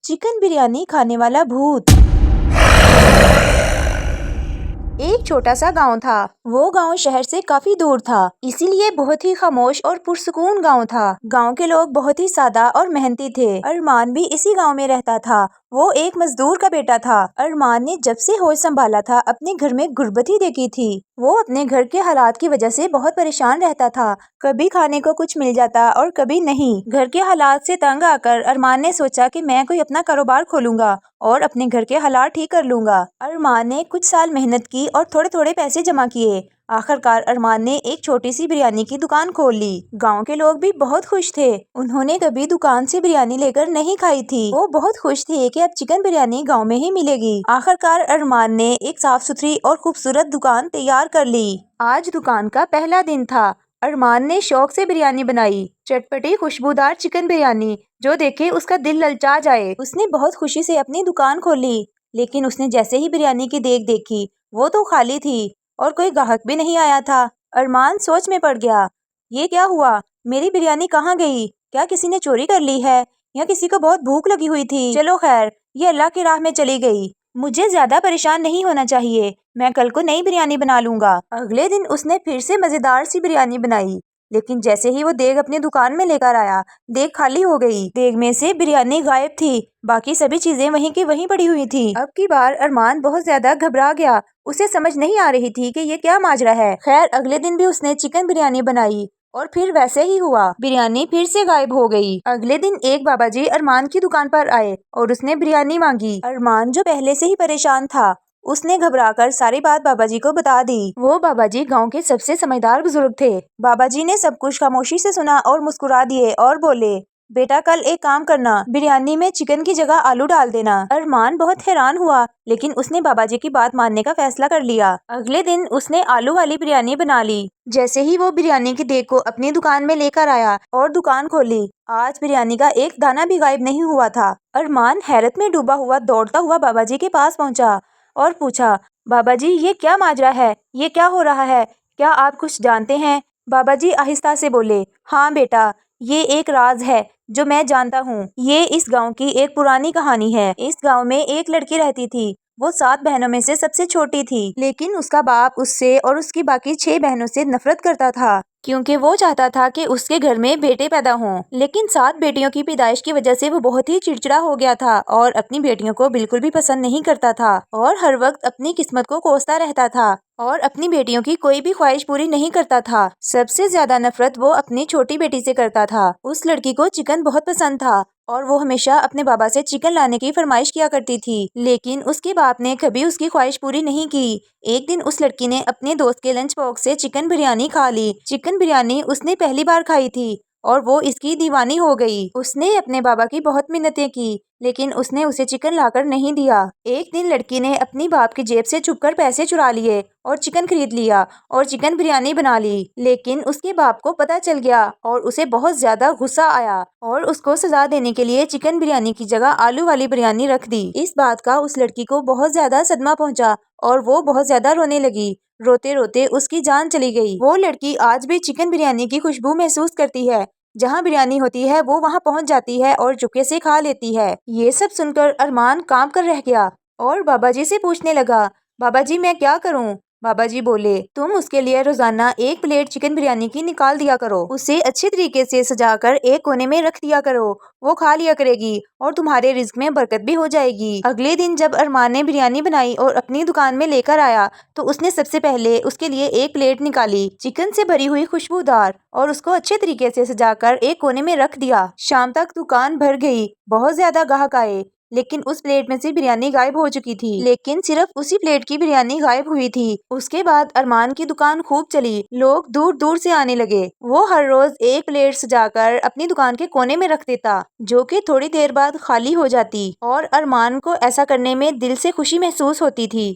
Chicken biryani खाने वाला भूत। एक छोटा सा गांव था। वो गांव शहर से काफी दूर था, इसीलिए बहुत ही खामोश और पुरसुकून गांव था। गांव के लोग बहुत ही सादा और मेहनती थे। अरमान भी इसी गांव में रहता था। वो एक मजदूर का बेटा था। अरमान ने जब से होश संभाला था अपने घर में गुर्बत ही देखी थी। वो अपने घर के हालात की वजह से बहुत परेशान रहता था। कभी खाने को कुछ मिल जाता और कभी नहीं। घर के हालात से तंग आकर अरमान ने सोचा कि मैं कोई अपना कारोबार खोलूंगा और अपने घर के हालात ठीक कर लूंगा। अरमान ने कुछ साल मेहनत की और थोड़े थोड़े पैसे जमा किए। आखिरकार अरमान ने एक छोटी सी बिरयानी की दुकान खोल ली। गांव के लोग भी बहुत खुश थे। उन्होंने कभी दुकान से बिरयानी लेकर नहीं खाई थी। वो बहुत खुश थे कि अब चिकन बिरयानी गांव में ही मिलेगी। आखिरकार अरमान ने एक साफ सुथरी और खूबसूरत दुकान तैयार कर ली। आज दुकान का पहला दिन था। अरमान ने शौक से बिरयानी बनाई, चटपटी खुशबूदार चिकन बिरयानी जो देखे उसका दिल ललचा जाए। उसने बहुत खुशी से अपनी दुकान खोली, लेकिन उसने जैसे ही बिरयानी की देख देखी वो तो खाली थी और कोई ग्राहक भी नहीं आया था। अरमान सोच में पड़ गया, ये क्या हुआ? मेरी बिरयानी कहाँ गई? क्या किसी ने चोरी कर ली है या किसी को बहुत भूख लगी हुई थी? चलो खैर, ये अल्लाह की राह में चली गई। मुझे ज्यादा परेशान नहीं होना चाहिए। मैं कल को नई बिरयानी बना लूंगा। अगले दिन उसने फिर से मजेदार सी बिरयानी बनाई, लेकिन जैसे ही वो देग अपनी दुकान में लेकर आया, देग खाली हो गई। देग में से बिरयानी गायब थी। बाकी सभी चीजें वहीं की वहीं पड़ी हुई थी। अब की बार अरमान बहुत ज्यादा घबरा गया। उसे समझ नहीं आ रही थी कि ये क्या माजरा है। खैर, अगले दिन भी उसने चिकन बिरयानी बनाई और फिर वैसे ही हुआ, बिरयानी फिर से गायब हो गई। अगले दिन एक बाबाजी अरमान की दुकान पर आए और उसने बिरयानी मांगी। अरमान जो पहले से ही परेशान था, उसने घबराकर सारी बात बाबाजी को बता दी। वो बाबाजी गांव के सबसे समझदार बुजुर्ग थे। बाबाजी ने सब कुछ खामोशी से सुना और मुस्कुरा दिए और बोले, बेटा कल एक काम करना, बिरयानी में चिकन की जगह आलू डाल देना। अरमान बहुत हैरान हुआ, लेकिन उसने बाबाजी की बात मानने का फैसला कर लिया। अगले दिन उसने आलू वाली बिरयानी बना ली। जैसे ही वो बिरयानी की देग को अपनी दुकान में लेकर आया और दुकान खोली, आज बिरयानी का एक दाना भी गायब नहीं हुआ था। अरमान हैरत में डूबा हुआ दौड़ता हुआ बाबाजी के पास पहुंचा और पूछा, बाबाजी ये क्या माजरा है? ये क्या हो रहा है? क्या आप कुछ जानते हैं? बाबाजी आहिस्ता से बोले, हाँ बेटा, ये एक राज है जो मैं जानता हूँ। ये इस गांव की एक पुरानी कहानी है। इस गांव में एक लड़की रहती थी। वो 7 बहनों में से सबसे छोटी थी, लेकिन उसका बाप उससे और उसकी बाकी 6 बहनों से नफरत करता था, क्योंकि वो चाहता था कि उसके घर में बेटे पैदा हों। लेकिन 7 बेटियों की पैदाइश की वजह से वो बहुत ही चिड़चिड़ा हो गया था और अपनी बेटियों को बिल्कुल भी पसंद नहीं करता था और हर वक्त अपनी किस्मत को कोसता रहता था और अपनी बेटियों की कोई भी ख्वाहिश पूरी नहीं करता था। सबसे ज्यादा नफरत वो अपनी छोटी बेटी से करता था। उस लड़की को चिकन बहुत पसंद था और वो हमेशा अपने बाबा से चिकन लाने की फरमाइश किया करती थी, लेकिन उसके बाप ने कभी उसकी ख्वाहिश पूरी नहीं की। एक दिन उस लड़की ने अपने दोस्त के लंच बॉक्स से चिकन बिरयानी खा ली। चिकन बिरयानी उसने पहली बार खाई थी और वो इसकी दीवानी हो गई। उसने अपने बाबा की बहुत मिन्नतें की, लेकिन उसने उसे चिकन लाकर नहीं दिया। एक दिन लड़की ने अपनी बाप की जेब से छुपकर पैसे चुरा लिए और चिकन खरीद लिया और चिकन बिरयानी बना ली। लेकिन उसके बाप को पता चल गया और उसे बहुत ज्यादा गुस्सा आया और उसको सजा देने के लिए चिकन बिरयानी की जगह आलू वाली बिरयानी रख दी। इस बात का उस लड़की को बहुत ज्यादा सदमा पहुंचा और वो बहुत ज्यादा रोने लगी। रोते रोते उसकी जान चली गई। वो लड़की आज भी चिकन बिरयानी की खुशबू महसूस करती है। जहाँ बिरयानी होती है वो वहाँ पहुँच जाती है और चुपके से खा लेती है। ये सब सुनकर अरमान कांप कर रह गया और बाबाजी से पूछने लगा, बाबाजी मैं क्या करूँ? बाबाजी बोले, तुम उसके लिए रोजाना 1 प्लेट चिकन बिरयानी की निकाल दिया करो। उसे अच्छे तरीके से सजाकर एक कोने में रख दिया करो। वो खा लिया करेगी और तुम्हारे रिज्क में बरकत भी हो जाएगी। अगले दिन जब अरमान ने बिरयानी बनाई और अपनी दुकान में लेकर आया, तो उसने सबसे पहले उसके लिए 1 प्लेट निकाली, चिकन से भरी हुई खुशबूदार, और उसको अच्छे तरीके से सजाकर एक कोने में रख दिया। शाम तक दुकान भर गई। बहुत ज्यादा ग्राहक आए, लेकिन उस प्लेट में से बिरयानी गायब हो चुकी थी। लेकिन सिर्फ उसी प्लेट की बिरयानी गायब हुई थी। उसके बाद अरमान की दुकान खूब चली। लोग दूर दूर से आने लगे। वो हर रोज 1 प्लेट सजाकर अपनी दुकान के कोने में रख देता, जो कि थोड़ी देर बाद खाली हो जाती और अरमान को ऐसा करने में दिल से खुशी महसूस होती थी।